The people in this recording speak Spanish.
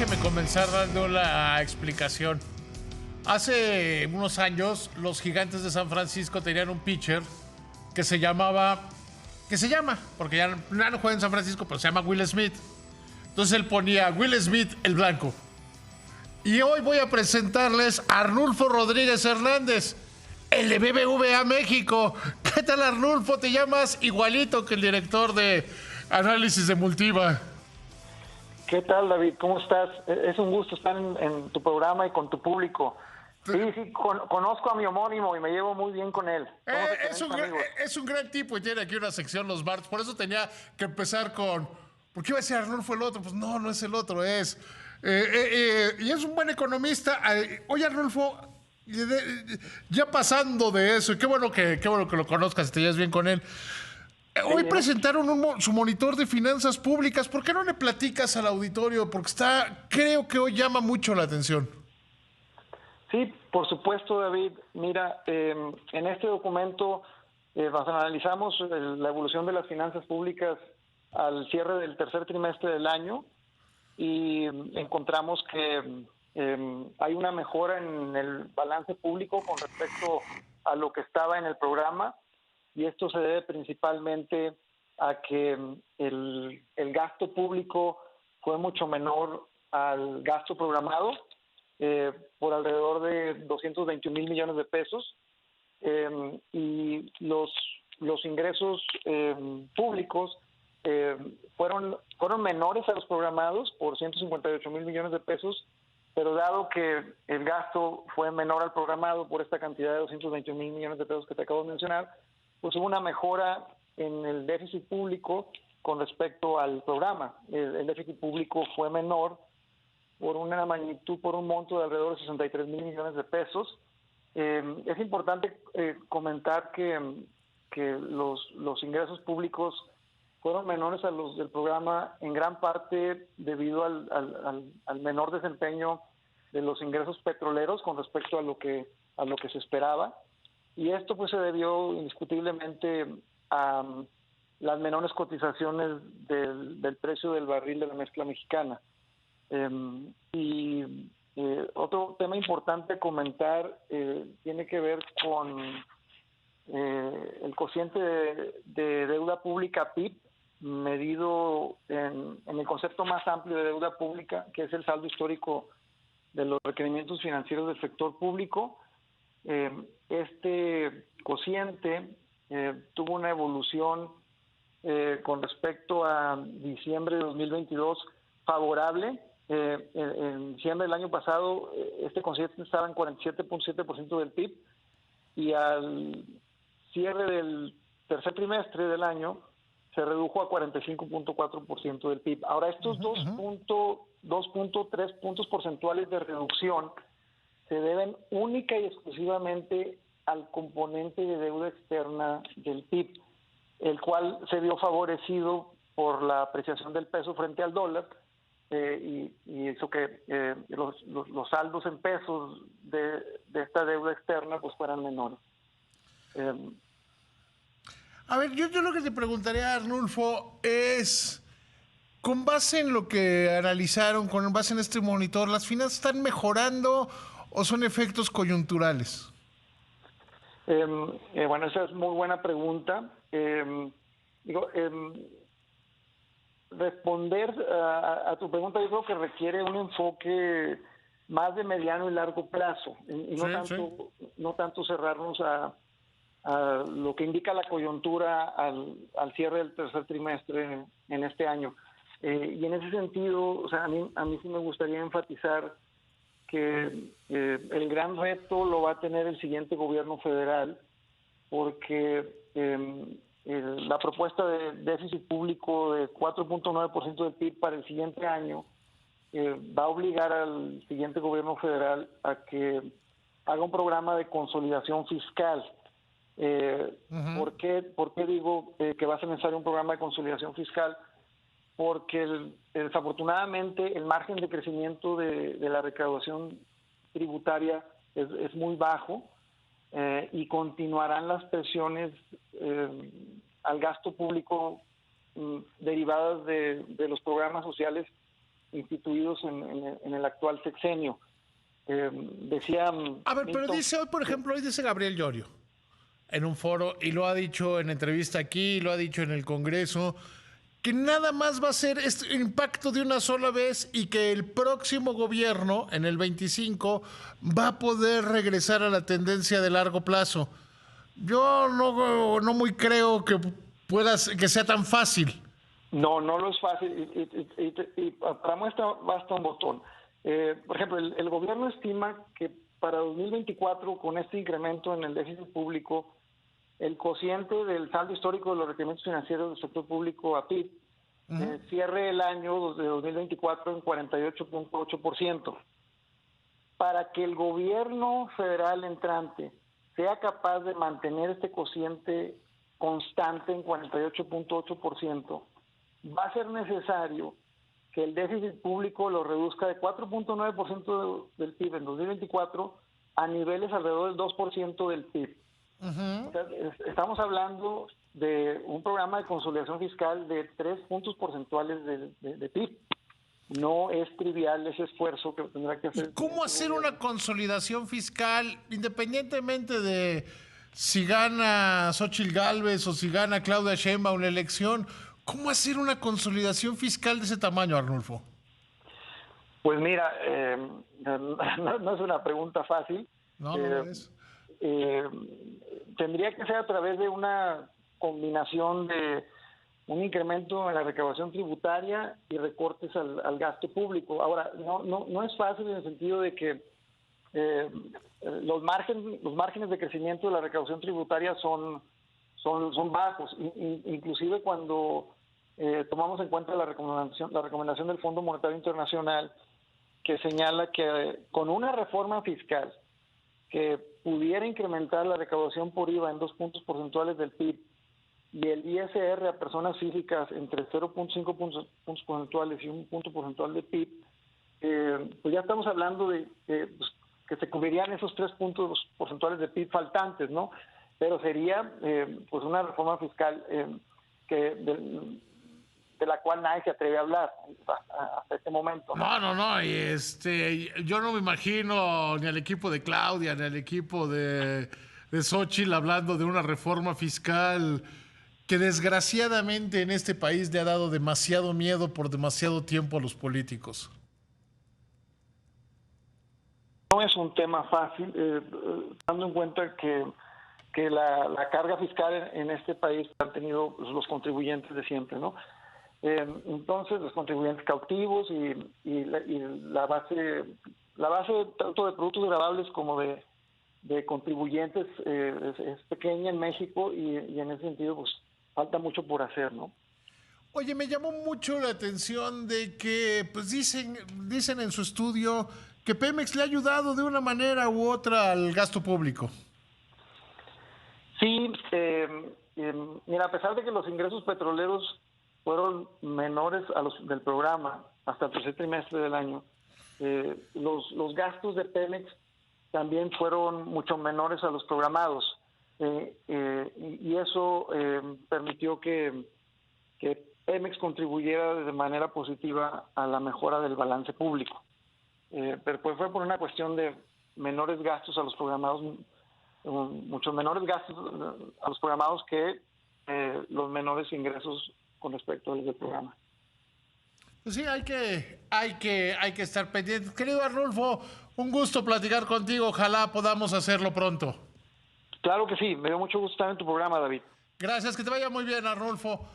déjeme comenzar dando la explicación. Hace unos años, los Gigantes de San Francisco tenían un pitcher que se llama, porque ya no juega en San Francisco, pero se llama Will Smith. Entonces él ponía Will Smith el blanco. Y hoy voy a presentarles a Arnulfo Rodríguez Hernández, el de BBVA México. ¿Qué tal, Arnulfo? Te llamas igualito que el director de análisis de Multiva. ¿Qué tal, David? ¿Cómo estás? Es un gusto estar en tu programa y con tu público. Sí, conozco a mi homónimo y me llevo muy bien con él. Es un gran tipo y tiene aquí una sección los martes. Por eso tenía que empezar con... ¿Por qué iba a decir Arnulfo el otro? Pues no es el otro, es... y es un buen economista. Oye, Arnulfo, ya pasando de eso, y qué bueno que lo conozcas y te lleves bien con él. Hoy presentaron su monitor de finanzas públicas. ¿Por qué no le platicas al auditorio? Porque creo que hoy llama mucho la atención. Sí, por supuesto, David. Mira, en este documento analizamos la evolución de las finanzas públicas al cierre del tercer trimestre del año y encontramos que hay una mejora en el balance público con respecto a lo que estaba en el programa, y esto se debe principalmente a que el gasto público fue mucho menor al gasto programado, por alrededor de 221 mil millones de pesos, y los ingresos públicos fueron menores a los programados por 158 mil millones de pesos, pero dado que el gasto fue menor al programado por esta cantidad de 221 mil millones de pesos que te acabo de mencionar, pues hubo una mejora en el déficit público con respecto al programa. El déficit público fue menor por una magnitud, por un monto de alrededor de 63 mil millones de pesos. Es importante comentar que los ingresos públicos fueron menores a los del programa, en gran parte debido al menor desempeño de los ingresos petroleros con respecto a lo que se esperaba, y esto pues se debió indiscutiblemente a las menores cotizaciones del precio del barril de la mezcla mexicana. Otro tema importante a comentar tiene que ver con el cociente de deuda pública PIB, medido en el concepto más amplio de deuda pública, que es el saldo histórico de los requerimientos financieros del sector público. Este cociente tuvo una evolución con respecto a diciembre de 2022 favorable. En diciembre del año pasado este cociente estaba en 47.7% del PIB, y al cierre del tercer trimestre del año se redujo a 45.4% del PIB. Ahora, estos 2.3 puntos porcentuales de reducción se deben única y exclusivamente al componente de deuda externa del PIB, el cual se vio favorecido por la apreciación del peso frente al dólar, y hizo que los saldos en pesos de esta deuda externa pues fueran menores. A ver, yo lo que te preguntaría, Arnulfo, es, con base en lo que analizaron, con base en este monitor, ¿las finanzas están mejorando o son efectos coyunturales? Bueno, esa es muy buena pregunta. Responder a tu pregunta yo creo que requiere un enfoque más de mediano y largo plazo, y no tanto cerrarnos a lo que indica la coyuntura al cierre del tercer trimestre en este año. Y en ese sentido, o sea, a mí sí me gustaría enfatizar que el gran reto lo va a tener el siguiente gobierno federal, porque la propuesta de déficit público de 4.9% del PIB para el siguiente año va a obligar al siguiente gobierno federal a que haga un programa de consolidación fiscal. ¿Por qué digo que va a ser necesario un programa de consolidación fiscal? Porque desafortunadamente el margen de crecimiento de la recaudación tributaria es muy bajo, y continuarán las presiones al gasto público derivadas de los programas sociales instituidos en el actual sexenio. Decía... A ver, pero dice hoy, por ejemplo, hoy dice Gabriel Llorio en un foro, y lo ha dicho en entrevista aquí, y lo ha dicho en el Congreso, que nada más va a ser este impacto de una sola vez y que el próximo gobierno, en el 25, va a poder regresar a la tendencia de largo plazo. Yo no muy creo que que sea tan fácil. No lo es fácil y para muestra basta un botón. Por ejemplo, el gobierno estima que para 2024, con este incremento en el déficit público, el cociente del saldo histórico de los requerimientos financieros del sector público a PIB cierre el año de 2024 en 48.8%. Para que el gobierno federal entrante sea capaz de mantener este cociente constante en 48.8%, va a ser necesario que el déficit público lo reduzca de 4.9% del PIB en 2024 a niveles alrededor del 2% del PIB. Estamos hablando de un programa de consolidación fiscal de 3 puntos porcentuales de PIB. No es trivial ese esfuerzo que tendrá que hacer. ¿Y cómo hacer una consolidación fiscal independientemente de si gana Xóchitl Gálvez o si gana Claudia Sheinbaum una elección? ¿Cómo hacer una consolidación fiscal de ese tamaño, Arnulfo? Pues mira, no es una pregunta fácil. No es. Tendría que ser a través de una combinación de un incremento en la recaudación tributaria y recortes al gasto público. Ahora, no es fácil en el sentido de que los márgenes de crecimiento de la recaudación tributaria son bajos. Inclusive cuando tomamos en cuenta la recomendación del Fondo Monetario Internacional, que señala que con una reforma fiscal que pudiera incrementar la recaudación por IVA en 2 puntos porcentuales del PIB y el ISR a personas físicas entre 0.5 puntos porcentuales y 1 punto porcentual de PIB, pues ya estamos hablando de que se cubrirían esos 3 puntos porcentuales de PIB faltantes, ¿no? Pero sería pues una reforma fiscal de la cual nadie se atreve a hablar hasta este momento. No, y yo no me imagino ni al equipo de Claudia, ni al equipo de Xóchitl hablando de una reforma fiscal que desgraciadamente en este país le ha dado demasiado miedo por demasiado tiempo a los políticos. No es un tema fácil, dando en cuenta que la carga fiscal en este país han tenido los contribuyentes de siempre, ¿no? Entonces, los contribuyentes cautivos y la base tanto de productos gravables como de contribuyentes es pequeña en México y en ese sentido pues falta mucho por hacer, ¿no? Oye, me llamó mucho la atención de que pues dicen en su estudio que Pemex le ha ayudado de una manera u otra al gasto público. Sí, mira, a pesar de que los ingresos petroleros fueron menores a los del programa hasta el tercer trimestre del año, los gastos de Pemex también fueron mucho menores a los programados, y eso permitió que Pemex contribuyera de manera positiva a la mejora del balance público. Pero pues fue por una cuestión de menores gastos a los programados, muchos menores gastos a los programados que los menores ingresos con respecto a los del programa. Pues sí, hay que estar pendientes. Querido Arnulfo, un gusto platicar contigo. Ojalá podamos hacerlo pronto. Claro que sí, me dio mucho gusto estar en tu programa, David. Gracias, que te vaya muy bien, Arnulfo.